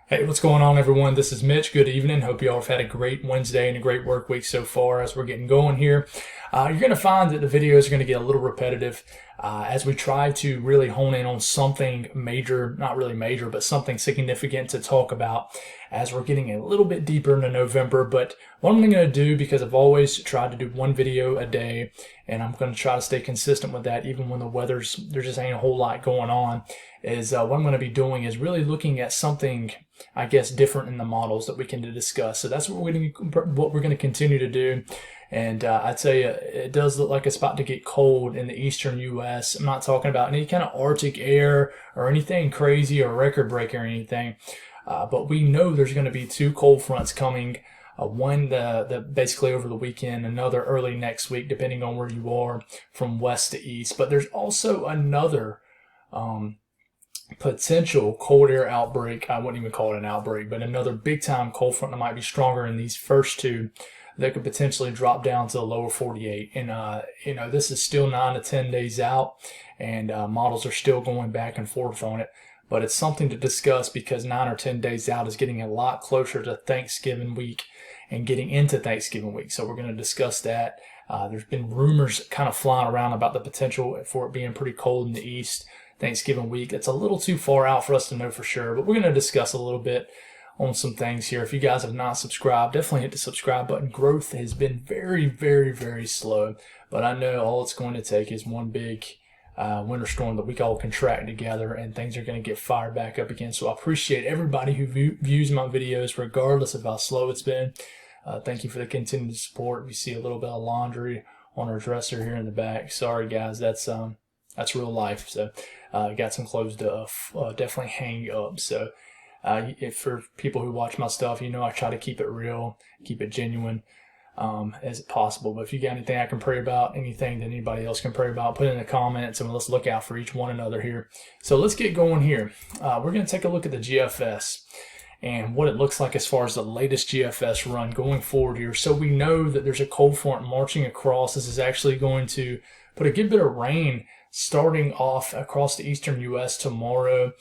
Hey, what's going on, everyone? This is Mitch. Good evening. Hope you all have had a great Wednesday and a great work week so far as we're getting going here. You're going to find that the videos are going to get a little repetitive as we try to really hone in on something major, not really major, but something significant to talk about as we're getting a little bit deeper into November. But what I'm going to do, because I've always tried to do one video a day, and I'm going to try to stay consistent with that even when there just ain't a whole lot going on, is what I'm going to be doing is really looking at something, I guess, different in the models that we can discuss. So that's what we're going to continue to do. And I'd say it does look like it's about to get cold in the eastern U.S. I'm not talking about any kind of Arctic air or anything crazy or record breaking or anything. But we know there's going to be two cold fronts coming. One basically over the weekend, another early next week, depending on where you are from west to east. But there's also another potential cold air outbreak. I wouldn't even call it an outbreak, but another big time cold front that might be stronger in these first two that could potentially drop down to the lower 48. And, this is still 9 to 10 days out, and models are still going back and forth on it. But it's something to discuss because 9 or 10 days out is getting a lot closer to Thanksgiving week and getting into Thanksgiving week. So we're going to discuss that. There's been rumors kind of flying around about the potential for it being pretty cold in the east Thanksgiving week. It's a little too far out for us to know for sure, but we're going to discuss a little bit on some things here. If you guys have not subscribed, definitely hit the subscribe button. Growth has been very, very, very slow, but I know all it's going to take is one big winter storm that we all contract together, and things are going to get fired back up again. So I appreciate everybody who views my videos, regardless of how slow it's been. Thank you for the continued support. We see a little bit of laundry on our dresser here in the back. Sorry, guys, that's real life. So got some clothes to definitely hang up. So if for people who watch my stuff, I try to keep it real, keep it genuine as possible. But if you got anything I can pray about, anything that anybody else can pray about, put it in the comments, and let's look out for each one another here. So let's get going here. We're going to take a look at the GFS and what it looks like as far as the latest GFS run going forward here. So we know that there's a cold front marching across. This is actually going to put a good bit of rain starting off across the eastern U.S. tomorrow.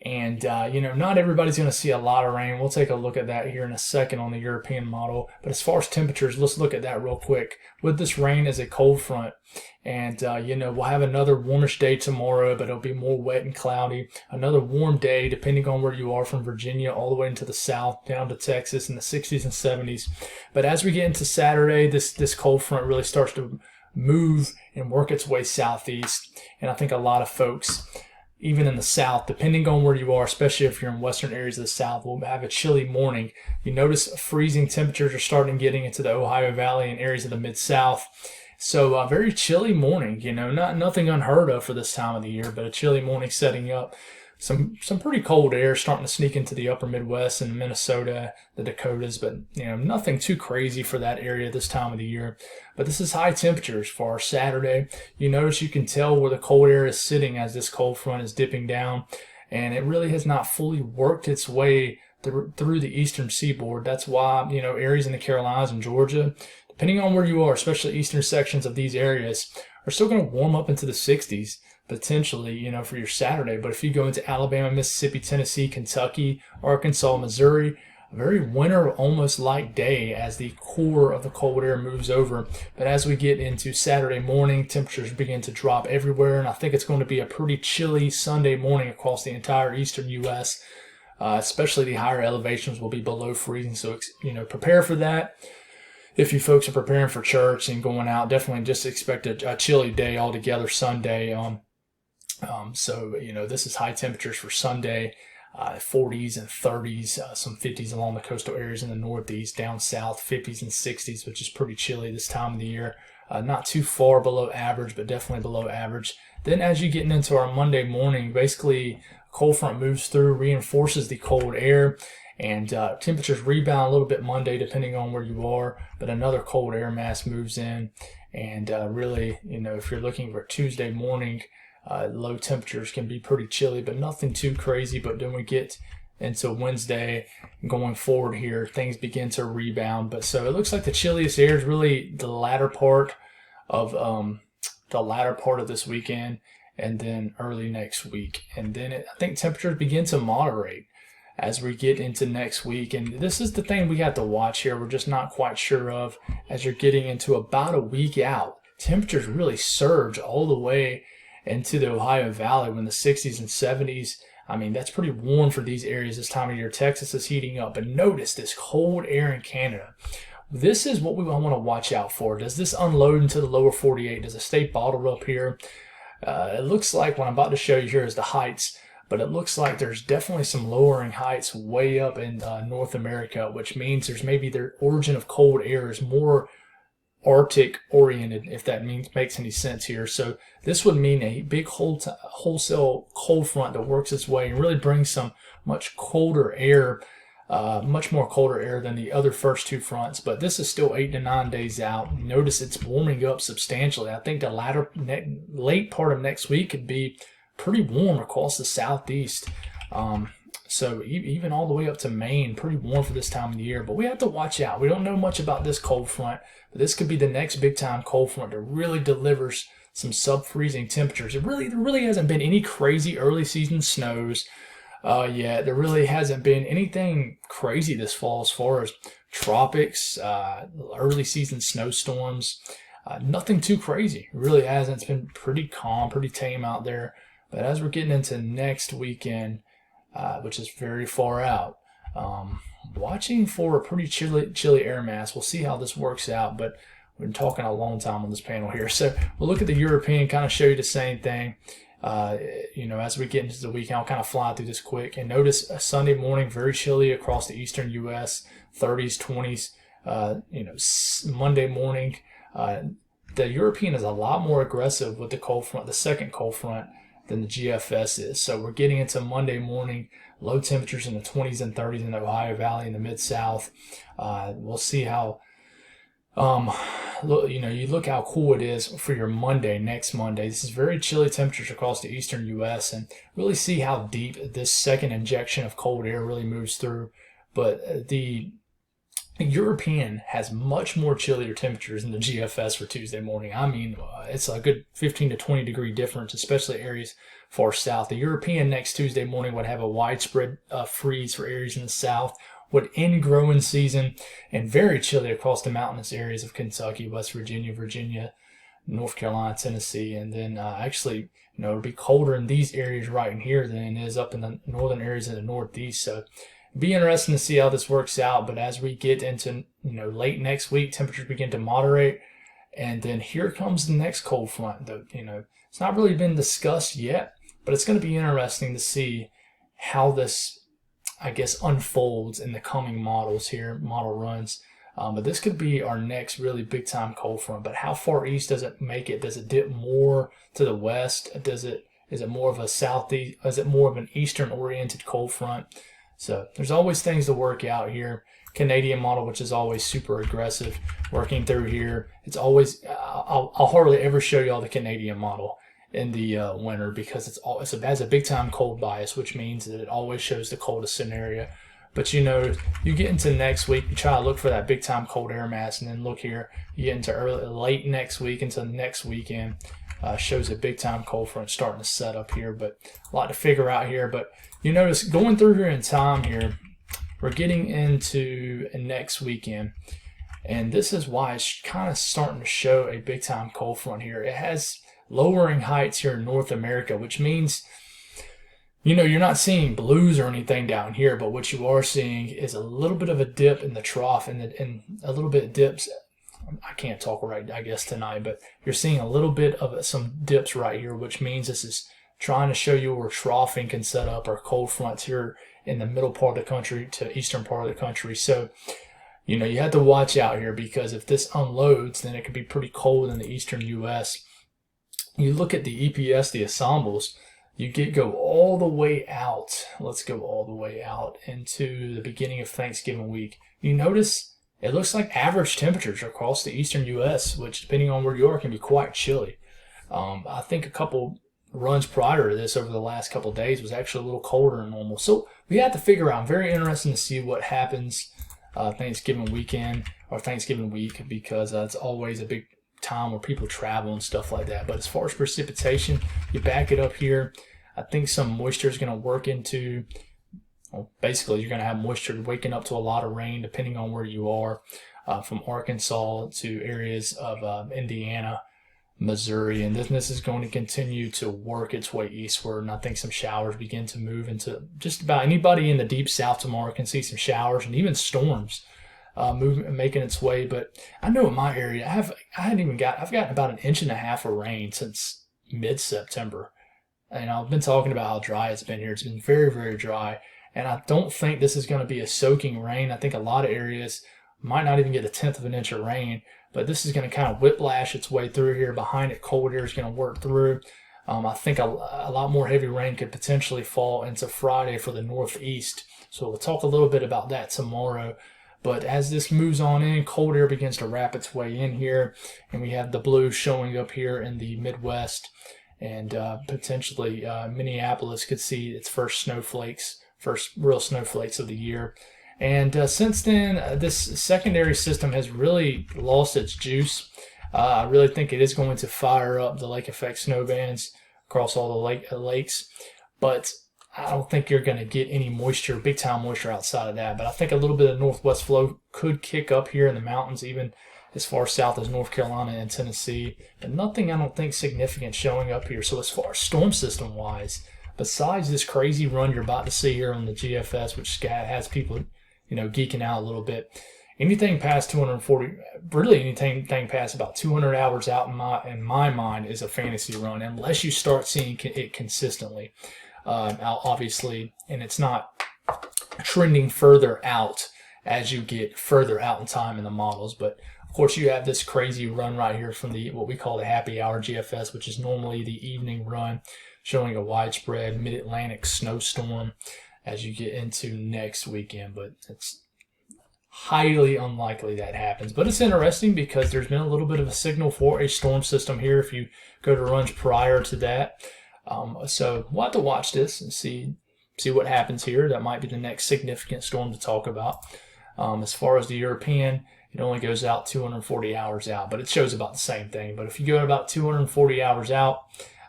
And, not everybody's going to see a lot of rain. We'll take a look at that here in a second on the European model. But as far as temperatures, let's look at that real quick. With this rain as a cold front, and, we'll have another warmish day tomorrow, but it'll be more wet and cloudy. Another warm day, depending on where you are, from Virginia all the way into the south, down to Texas in the 60s and 70s. But as we get into Saturday, this cold front really starts to move and work its way southeast. And I think a lot of folks, even in the south, depending on where you are, especially if you're in western areas of the south, will have a chilly morning. You notice freezing temperatures are starting getting into the Ohio Valley and areas of the mid-south. So a very chilly morning, nothing unheard of for this time of the year, but a chilly morning setting up. Some pretty cold air starting to sneak into the upper Midwest and Minnesota, the Dakotas, but nothing too crazy for that area this time of the year. But this is high temperatures for our Saturday. You notice you can tell where the cold air is sitting as this cold front is dipping down, and it really has not fully worked its way through the eastern seaboard. That's why areas in the Carolinas and Georgia, depending on where you are, especially eastern sections of these areas, are still going to warm up into the 60s. Potentially, for your Saturday. But if you go into Alabama, Mississippi, Tennessee, Kentucky, Arkansas, Missouri, a very winter almost like day as the core of the cold air moves over. But as we get into Saturday morning, temperatures begin to drop everywhere, and I think it's going to be a pretty chilly Sunday morning across the entire eastern U.S. Especially the higher elevations will be below freezing, so prepare for that. If you folks are preparing for church and going out, definitely just expect a chilly day altogether Sunday. This is high temperatures for Sunday, 40s and 30s, some 50s along the coastal areas in the northeast, down south, 50s and 60s, which is pretty chilly this time of the year. Not too far below average, but definitely below average. Then as you get into our Monday morning, basically a cold front moves through, reinforces the cold air, and temperatures rebound a little bit Monday depending on where you are, but another cold air mass moves in. And really, if you're looking for Tuesday morning, low temperatures can be pretty chilly, but nothing too crazy. But then we get into Wednesday going forward here, things begin to rebound. But so it looks like the chilliest air is really the latter part of this weekend, and then early next week. And then I think temperatures begin to moderate as we get into next week. And this is the thing we have to watch here. We're just not quite sure of as you're getting into about a week out. Temperatures really surge all the way into the Ohio Valley when the 60s and 70s. I mean, that's pretty warm for these areas this time of year. Texas is heating up. But notice this cold air in Canada. This is what we want to watch out for. Does this unload into the lower 48? Does it stay bottled up here? It looks like what I'm about to show you here is the heights, but it looks like there's definitely some lowering heights way up in North America, which means there's maybe the origin of cold air is more Arctic oriented, if that makes any sense here. So this would mean a big wholesale cold front that works its way and really brings some much colder air, much more colder air than the other first two fronts. But this is still 8 to 9 days out. Notice it's warming up substantially. I think the late part of next week could be pretty warm across the southeast. So even all the way up to Maine, pretty warm for this time of the year. But we have to watch out. We don't know much about this cold front, but this could be the next big-time cold front that really delivers some sub-freezing temperatures. There really hasn't been any crazy early season snows yet. There really hasn't been anything crazy this fall as far as tropics, early season snowstorms. Nothing too crazy. It really hasn't. It's been pretty calm, pretty tame out there. But as we're getting into next weekend, which is very far out, watching for a pretty chilly air mass. We'll see how this works out, but we've been talking a long time on this panel here. So we'll look at the European, kind of show you the same thing. As we get into the weekend, I'll kind of fly through this quick. And notice a Sunday morning, very chilly across the eastern U.S., 30s, 20s. Monday morning, the European is a lot more aggressive with the cold front, the second cold front, than the GFS is. So we're getting into Monday morning, low temperatures in the 20s and 30s in the Ohio Valley and the Mid-South. We'll see how, you look how cool it is for your next Monday. This is very chilly temperatures across the eastern U.S. and really see how deep this second injection of cold air really moves through. But the European has much more chillier temperatures than the GFS for Tuesday morning. I mean, it's a good 15 to 20 degree difference, especially areas far south. The European next Tuesday morning would have a widespread freeze for areas in the south, would end growing season, and very chilly across the mountainous areas of Kentucky, West Virginia, North Carolina, Tennessee, and then it'll be colder in these areas right in here than it is up in the northern areas in the Northeast. So be interesting to see how this works out. But as we get into late next week, temperatures begin to moderate, and then here comes the next cold front. It's not really been discussed yet, but it's going to be interesting to see how this, I guess, unfolds in the coming model runs. But this could be our next really big time cold front. But how far east does it make it? Does it dip more to the west? Is it more of a southeast? Is it more of an eastern oriented cold front? So there's always things to work out here. Canadian model, which is always super aggressive, working through here. It's always I'll hardly ever show you all the Canadian model in the winter because it has a big time cold bias, which means that it always shows the coldest scenario. But you get into next week, you try to look for that big time cold air mass, and then look here, you get into late next week into next weekend. Shows a big time cold front starting to set up here, but a lot to figure out here. But you notice going through here in time here, we're getting into next weekend, and this is why it's kind of starting to show a big time cold front here. It has lowering heights here in North America, which means you're not seeing blues or anything down here, but what you are seeing is a little bit of a dip in the trough and a little bit of dips. I can't talk right, I guess, tonight, but you're seeing a little bit of some dips right here, which means this is trying to show you where troughing can set up, or cold fronts here in the middle part of the country to eastern part of the country. So, you have to watch out here, because if this unloads, then it could be pretty cold in the eastern U.S. You look at the EPS, the ensembles, go all the way out. Let's go all the way out into the beginning of Thanksgiving week. You notice it looks like average temperatures across the eastern U.S., which, depending on where you are, can be quite chilly. I think a couple runs prior to this over the last couple of days was actually a little colder than normal. So we have to figure out. Very interesting to see what happens Thanksgiving weekend or Thanksgiving week, because it's always a big time where people travel and stuff like that. But as far as precipitation, you back it up here. I think some moisture is going to work into well, basically you're going to have moisture waking up to a lot of rain depending on where you are, from Arkansas to areas of Indiana, Missouri, and this is going to continue to work its way eastward. And I think some showers begin to move into just about anybody in the deep south tomorrow can see some showers and even storms making its way. But I know in my area, I've gotten about an inch and a half of rain since mid-September. And I've been talking about how dry it's been here. It's been very, very dry. And I don't think this is going to be a soaking rain. I think a lot of areas might not even get a tenth of an inch of rain, but this is going to kind of whiplash its way through here. Behind it, cold air is going to work through. I think a lot more heavy rain could potentially fall into Friday for the northeast. So we'll talk a little bit about that tomorrow. But as this moves on in, cold air begins to wrap its way in here, and we have the blue showing up here in the Midwest, and potentially Minneapolis could see its first real snowflakes of the year. And since then, this secondary system has really lost its juice. I really think it is going to fire up the lake effect snow bands across all the lakes, but I don't think you're going to get any moisture, big time moisture outside of that. But I think a little bit of northwest flow could kick up here in the mountains, even as far south as North Carolina and Tennessee. But nothing, I don't think, significant showing up here. So as far as storm system wise, besides this crazy run you're about to see here on the GFS, which has people, geeking out a little bit, anything past 240, really anything past about 200 hours out in my mind is a fantasy run, unless you start seeing it consistently. Obviously, and it's not trending further out as you get further out in time in the models. But of course, you have this crazy run right here from what we call the happy hour GFS, which is normally the evening run, showing a widespread mid-Atlantic snowstorm as you get into next weekend. But it's highly unlikely that happens. But it's interesting because there's been a little bit of a signal for a storm system here if you go to runs prior to that. So we'll have to watch this and see what happens here. That might be the next significant storm to talk about. As far as the European, it only goes out 240 hours out, but it shows about the same thing. But if you go about 240 hours out,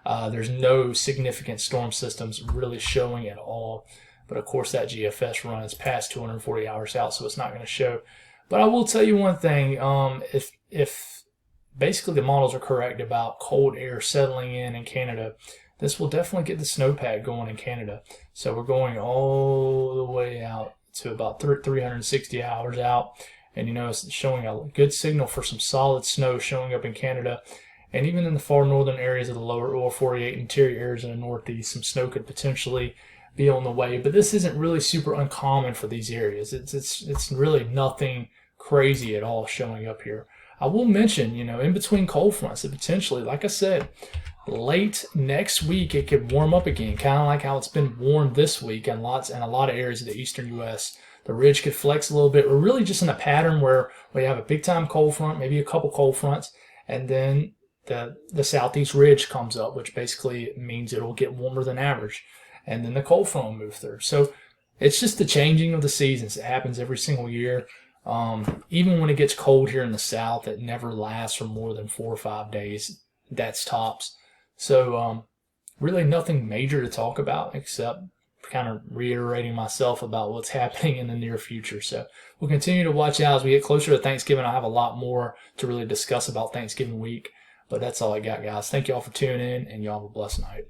there's no significant storm systems really showing at all. But of course, that GFS run is past 240 hours out, so it's not going to show. But I will tell you one thing: if basically the models are correct about cold air settling in Canada, this will definitely get the snowpack going in Canada. So we're going all the way out to about 360 hours out. And, it's showing a good signal for some solid snow showing up in Canada. And even in the far northern areas of the lower 48 interior areas in the northeast, some snow could potentially be on the way. But this isn't really super uncommon for these areas. It's really nothing crazy at all showing up here. I will mention, in between cold fronts, that potentially, like I said, late next week it could warm up again, kind of like how it's been warm this week in a lot of areas of the eastern U.S. The ridge could flex a little bit. We're really just in a pattern where we have a big time cold front, maybe a couple cold fronts, and then the southeast ridge comes up, which basically means it'll get warmer than average, and then the cold front will move through. So it's just the changing of the seasons. It happens every single year. Even when it gets cold here in the south, it never lasts for more than 4 or 5 days. That's tops. So really nothing major to talk about except kind of reiterating myself about what's happening in the near future. So we'll continue to watch out as we get closer to Thanksgiving. I have a lot more to really discuss about Thanksgiving week, but that's all I got, guys. Thank you all for tuning in, and y'all have a blessed night.